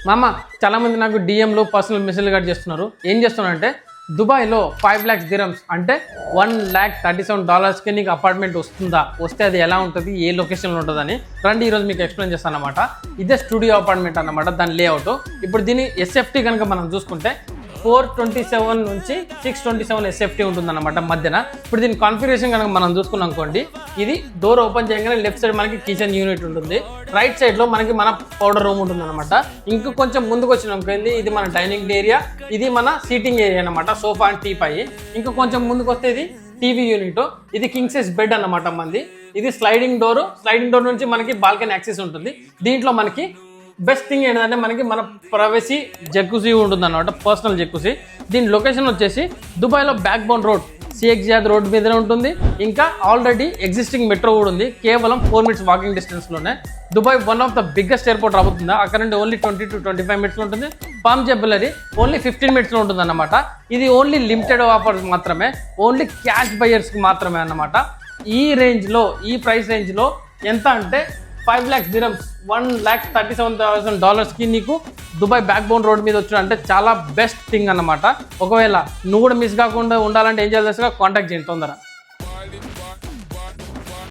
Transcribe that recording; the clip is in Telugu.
మామ చాలా మంది నాకు డిఎంలు పర్సనల్ మెసేజ్లు కట్ చేస్తున్నారు. ఏం చేస్తున్నారంటే దుబాయ్లో 5 lakhs dirhams అంటే $1,37,000కి నీకు అపార్ట్మెంట్ వస్తుందా, వస్తే అది ఎలా ఉంటుంది, ఏ లొకేషన్లో ఉంటుందని రండి ఈరోజు మీకు ఎక్స్ప్లెయిన్ చేస్తాను అనమాట. ఇదే స్టూడియో అపార్ట్మెంట్ అన్నమాట, దాని లేఅవుట్. ఇప్పుడు దీని ఎస్ఎఫ్టీ కనుక మనం చూసుకుంటే 427 నుంచి 627 ఎస్ఎఫ్టీ ఉంటుందన్నమాట మధ్యన. ఇప్పుడు దీని కాన్ఫిగరేషన్ కనుక మనం చూసుకున్నాం అనుకోండి, ఇది డోర్ ఓపెన్ చేయగానే లెఫ్ట్ సైడ్ మనకి కిచెన్ యూనిట్ ఉంటుంది, రైట్ సైడ్లో మనకి మన పౌడర్ రూమ్ ఉంటుందన్నమాట. ఇంకా కొంచెం ముందుకు వచ్చినాం అనుకోండి, ఇది మన డైనింగ్ ఏరియా, ఇది మన సీటింగ్ ఏరియా అనమాట, సోఫా అండ్ టీపై. ఇంకా కొంచెం ముందుకు వస్తే ఇది టీవీ యూనిట్, ఇది కింగ్ సైజ్ బెడ్ అన్నమాట మంది. ఇది స్లైడింగ్ డోర్ నుంచి మనకి బాల్కనీ యాక్సెస్ ఉంటుంది. దీంట్లో మనకి బెస్ట్ థింగ్ ఏంటంటే మనకి మన ప్రైవసీ జక్కుసీ ఉంటుంది అన్నమాట, పర్సనల్ జక్కుసీ. దీని లొకేషన్ వచ్చేసి దుబాయ్లో బ్యాక్ బోన్ రోడ్, సిఎక్జియాద్ రోడ్ మీదనే ఉంటుంది. ఇంకా ఆల్రెడీ ఎగ్జిస్టింగ్ మెట్రో కూడా ఉంది, కేవలం 4 minutes వాకింగ్ డిస్టెన్స్లోనే. Dubai one of the biggest airport రాబోతుందా, అక్కడ నుండి ఓన్లీ 20 to 25 minutes ఉంటుంది. పామ్ జబెలరీ ఓన్లీ 15 minutes ఉంటుంది అన్నమాట. ఇది ఓన్లీ లిమిటెడ్ ఆఫర్స్ మాత్రమే, ఓన్లీ క్యాష్ బయర్స్కి మాత్రమే అన్నమాట. ఈ రేంజ్లో, ఈ ప్రైస్ రేంజ్లో ఎంత అంటే 5 lakhs dirhams, $1,37,000కి నీకు దుబాయ్ బ్యాక్ బోన్ రోడ్ మీద వచ్చిన అంటే చాలా బెస్ట్ థింగ్ అన్నమాట. ఒకవేళ నువ్వు కూడా మిస్ కాకుండా ఉండాలంటే ఏం చేయాలి, కాంటాక్ట్ చేయండి తొందర.